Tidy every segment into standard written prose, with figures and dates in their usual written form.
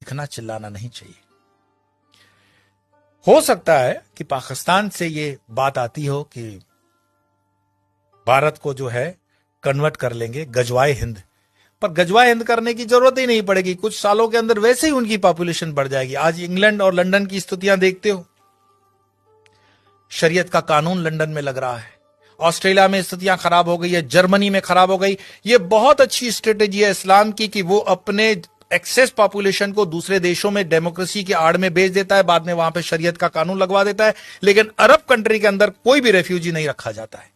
चीखना चिल्लाना नहीं चाहिए। हो सकता है कि पाकिस्तान से ये बात आती हो कि भारत को जो है कन्वर्ट कर लेंगे गजवाए हिंद, पर गजवाए हिंद करने की जरूरत ही नहीं पड़ेगी। कुछ सालों के अंदर वैसे ही उनकी पॉपुलेशन बढ़ जाएगी। आज इंग्लैंड और लंदन की स्थितियां देखते हो, शरीयत का कानून लंदन में लग रहा है, ऑस्ट्रेलिया में स्थितियां खराब हो गई है, जर्मनी में खराब हो गई। ये बहुत अच्छी स्ट्रेटेजी है इस्लाम की कि वो अपने एक्सेस पॉपुलेशन को दूसरे देशों में डेमोक्रेसी की आड़ में भेज देता है, बाद में वहां पे शरीयत का कानून लगवा देता है, लेकिन अरब कंट्री के अंदर कोई भी रेफ्यूजी नहीं रखा जाता है।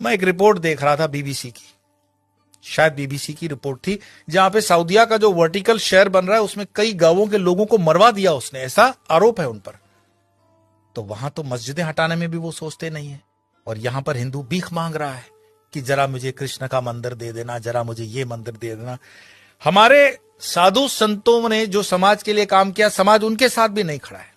मैं एक रिपोर्ट देख रहा था बीबीसी की, शायद बीबीसी की रिपोर्ट थी, जहां पे सऊदीया का जो वर्टिकल शहर बन रहा है उसमें कई गांवों के लोगों को मरवा दिया उसने, ऐसा आरोप है उन पर। तो वहां तो मस्जिदें हटाने में भी वो सोचते नहीं है, और यहां पर हिंदू भीख मांग रहा है कि जरा मुझे कृष्ण का मंदिर दे देना, जरा मुझे ये मंदिर दे देना। हमारे साधु संतों ने जो समाज के लिए काम किया, समाज उनके साथ भी नहीं खड़ा है।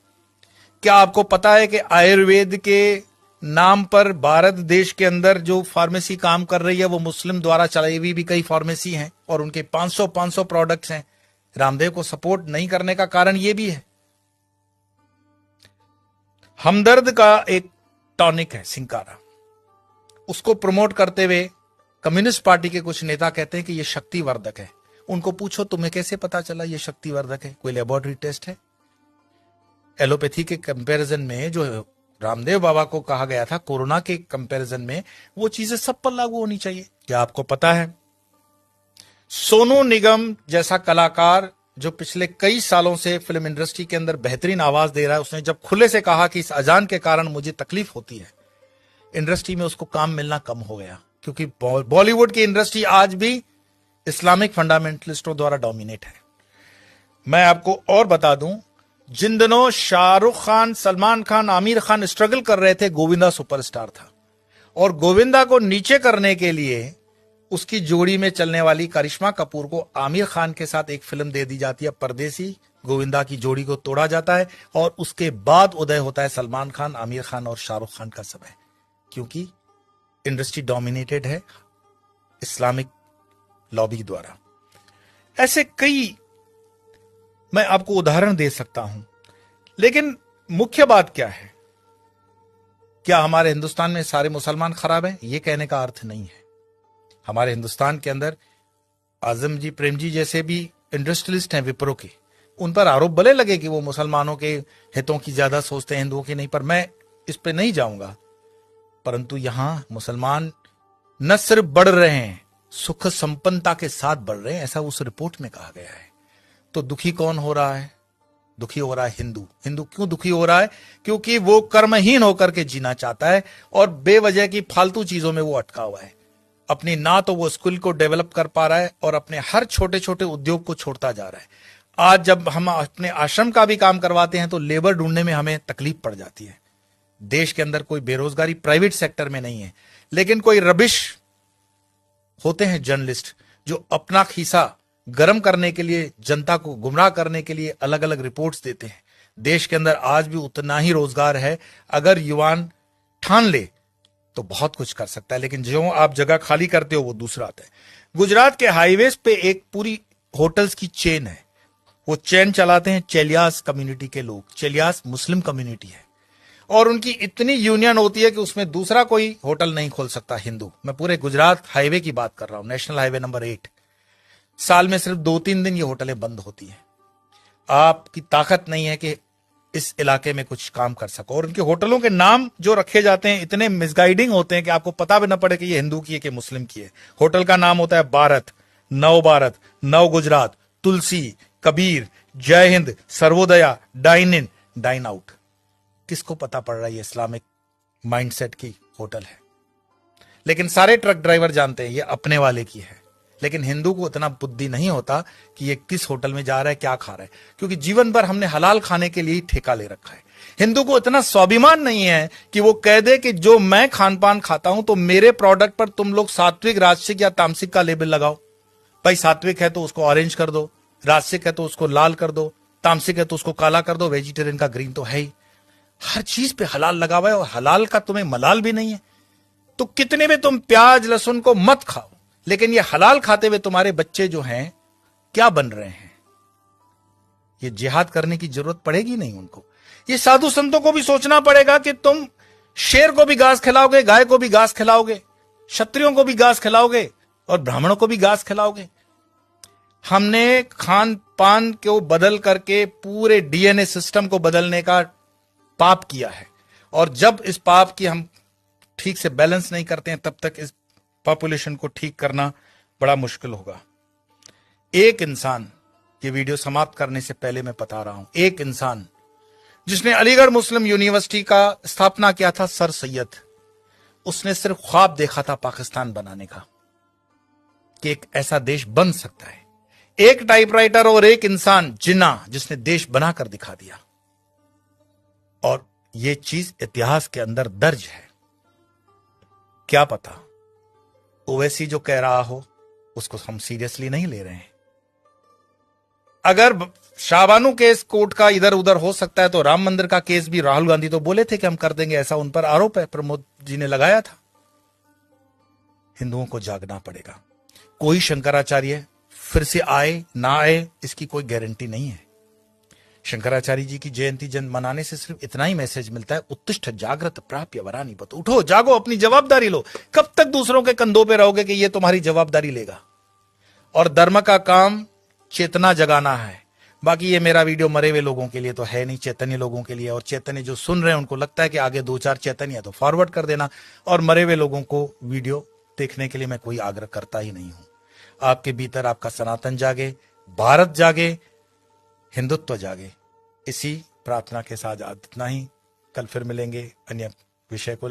क्या आपको पता है कि आयुर्वेद के नाम पर भारत देश के अंदर जो फार्मेसी काम कर रही है वो मुस्लिम द्वारा चलाई हुई भी कई फार्मेसी हैं, और उनके 500 प्रोडक्ट्स हैं। रामदेव को सपोर्ट नहीं करने का कारण ये भी है। हमदर्द का एक टॉनिक है सिंकारा, उसको प्रमोट करते हुए कम्युनिस्ट पार्टी के कुछ नेता कहते हैं कि यह शक्तिवर्धक है। उनको पूछो तुम्हें कैसे पता चला यह शक्तिवर्धक है, कोई लेबोरेटरी टेस्ट है? एलोपैथी के कंपैरिजन में जो रामदेव बाबा को कहा गया था कोरोना के कंपैरिजन में, वो चीजें सब पर लागू होनी चाहिए। क्या आपको पता है सोनू निगम जैसा कलाकार जो पिछले कई सालों से फिल्म इंडस्ट्री के अंदर बेहतरीन आवाज दे रहा है, उसने जब खुले से कहा कि इस अजान के कारण मुझे तकलीफ होती है, इंडस्ट्री में उसको काम मिलना कम हो गया, क्योंकि बॉलीवुड की इंडस्ट्री आज भी इस्लामिक फंडामेंटलिस्टों द्वारा डोमिनेट है। मैं आपको और बता दूं, जिन दिनों शाहरुख खान, सलमान खान, आमिर खान स्ट्रगल कर रहे थे, गोविंदा सुपरस्टार था, और गोविंदा को नीचे करने के लिए उसकी जोड़ी में चलने वाली करिश्मा कपूर को आमिर खान के साथ एक फिल्म दे दी जाती है परदेसी। गोविंदा की जोड़ी को तोड़ा जाता है और उसके बाद उदय होता है सलमान खान, आमिर खान और शाहरुख खान का समय, क्योंकि इंडस्ट्री डोमिनेटेड है इस्लामिक लॉबी द्वारा। ऐसे कई मैं आपको उदाहरण दे सकता हूं, लेकिन मुख्य बात क्या है? क्या हमारे हिंदुस्तान में सारे मुसलमान खराब हैं? यह कहने का अर्थ नहीं है। हमारे हिंदुस्तान के अंदर आजम जी, प्रेम जी जैसे भी इंडस्ट्रियलिस्ट हैं विप्रो के, उन पर आरोप भले लगे कि वो मुसलमानों के हितों की ज्यादा सोचते हैं, हिंदुओं की नहीं, पर मैं इस पे नहीं जाऊंगा। परंतु यहां मुसलमान न सिर्फ बढ़ रहे हैं, सुख संपन्नता के साथ बढ़ रहे हैं, ऐसा उस रिपोर्ट में कहा गया है। तो दुखी कौन हो रहा है? दुखी हो रहा है हिंदू। हिंदू क्यों दुखी हो रहा है? क्योंकि वो कर्महीन होकर के जीना चाहता है और बेवजह की फालतू चीजों में वो अटका हुआ है। अपनी ना तो वो स्किल को डेवलप कर पा रहा है और अपने हर छोटे छोटे उद्योग को छोड़ता जा रहा है। आज जब हम अपने आश्रम का भी काम करवाते हैं तो लेबर ढूंढने में हमें तकलीफ पड़ जाती है। देश के अंदर कोई बेरोजगारी प्राइवेट सेक्टर में नहीं है, लेकिन कोई रबिश होते हैं जर्नलिस्ट जो अपना खीसा गर्म करने के लिए, जनता को गुमराह करने के लिए अलग अलग रिपोर्ट्स देते हैं। देश के अंदर आज भी उतना ही रोजगार है, अगर युवान ठान ले तो बहुत कुछ कर सकता है, लेकिन जो आप जगह खाली करते हो वो दूसरा आता है। गुजरात के हाईवेज पे एक पूरी होटल्स की चेन है, वो चेन चलाते हैं चेलियास कम्युनिटी के लोग। चेलियास मुस्लिम कम्युनिटी है और उनकी इतनी यूनियन होती है कि उसमें दूसरा कोई होटल नहीं खोल सकता हिंदू। मैं पूरे गुजरात हाईवे की बात कर रहा हूं, नेशनल हाईवे नंबर 8। साल में सिर्फ 2-3 दिन ये होटलें बंद होती हैं। आपकी ताकत नहीं है कि इस इलाके में कुछ काम कर सको, और उनके होटलों के नाम जो रखे जाते हैं इतने मिसगाइडिंग होते हैं कि आपको पता भी ना पड़े कि ये हिंदू की है कि मुस्लिम की है। होटल का नाम होता है भारत, नव Gujarat, Tulsi, Kabir, Jai Hind, Sarvodaya, dine in, dine out. किसको पता पड़ रहा है ये इस्लामिक माइंडसेट की होटल है? लेकिन सारे ट्रक ड्राइवर जानते हैं ये अपने वाले की है। लेकिन हिंदू को इतना बुद्धि नहीं होता कि ये किस होटल में जा रहा है, क्या खा रहा है, क्योंकि जीवन भर हमने हलाल खाने के लिए ही ठेका ले रखा है। हिंदू को इतना स्वाभिमान नहीं है कि वो कह दे कि जो मैं खान पान खाता हूं तो मेरे प्रोडक्ट पर तुम लोग सात्विक, राजसिक या तामसिक का लेबल लगाओ। भाई सात्विक है तो उसको ऑरेंज कर दो, राजसिक है तो उसको लाल कर दो, तामसिक है तो उसको काला कर दो, वेजिटेरियन का ग्रीन तो है ही। हर चीज पे हलाल लगा हुआ है और हलाल का तुम्हें मलाल भी नहीं है। तो कितने में तुम प्याज लहसुन को मत खाओ, लेकिन ये हलाल खाते हुए तुम्हारे बच्चे जो हैं क्या बन रहे हैं? ये जिहाद करने की जरूरत पड़ेगी नहीं उनको। ये साधु संतों को भी सोचना पड़ेगा कि तुम शेर को भी घास खिलाओगे, गाय को भी घास खिलाओगे, क्षत्रियों को भी घास खिलाओगे और ब्राह्मणों को भी घास खिलाओगे। हमने खान पान को बदल करके पूरे डीएनए सिस्टम को बदलने का पाप किया है, और जब इस पाप की हम ठीक से बैलेंस नहीं करते हैं तब तक इस पॉपुलेशन को ठीक करना बड़ा मुश्किल होगा। एक इंसान, ये वीडियो समाप्त करने से पहले मैं बता रहा हूं, एक इंसान जिसने अलीगढ़ मुस्लिम यूनिवर्सिटी का स्थापना किया था, सर सैयद, उसने सिर्फ ख्वाब देखा था पाकिस्तान बनाने का, कि एक ऐसा देश बन सकता है। एक टाइपराइटर और एक इंसान जिन्ना, जिसने देश बनाकर दिखा दिया, और यह चीज इतिहास के अंदर दर्ज है। क्या पता ओवैसी जो कह रहा हो उसको हम सीरियसली नहीं ले रहे हैं। अगर शाहबानू केस कोर्ट का इधर उधर हो सकता है तो राम मंदिर का केस भी राहुल गांधी तो बोले थे कि हम कर देंगे, ऐसा उन पर आरोप है, प्रमोद जी ने लगाया था। हिंदुओं को जागना पड़ेगा। कोई शंकराचार्य फिर से आए ना आए इसकी कोई गारंटी नहीं है। शंकराचार्य जी की जयंती जन मनाने से सिर्फ इतना ही मैसेज मिलता है, उत्तिष्ठ जागृत प्राप्य वरानी बत, उठो जागो, अपनी जवाबदारी लो। कब तक दूसरों के कंधों पे रहोगे कि ये तुम्हारी जवाबदारी लेगा? और धर्म का काम चेतना जगाना है। बाकी ये मेरा वीडियो मरे हुए लोगों के लिए तो है नहीं, चैतन्य लोगों के लिए। और चैतन्य जो सुन रहे हैं उनको लगता है कि आगे 2-4 चैतन्य है तो फॉरवर्ड कर देना, और मरे हुए लोगों को वीडियो देखने के लिए मैं कोई आग्रह करता ही नहीं हूं। आपके भीतर आपका सनातन जागे, भारत जागे, हिंदुत्व जागे। इसी प्रार्थना के साथ इतना ही। कल फिर मिलेंगे अन्य विषय को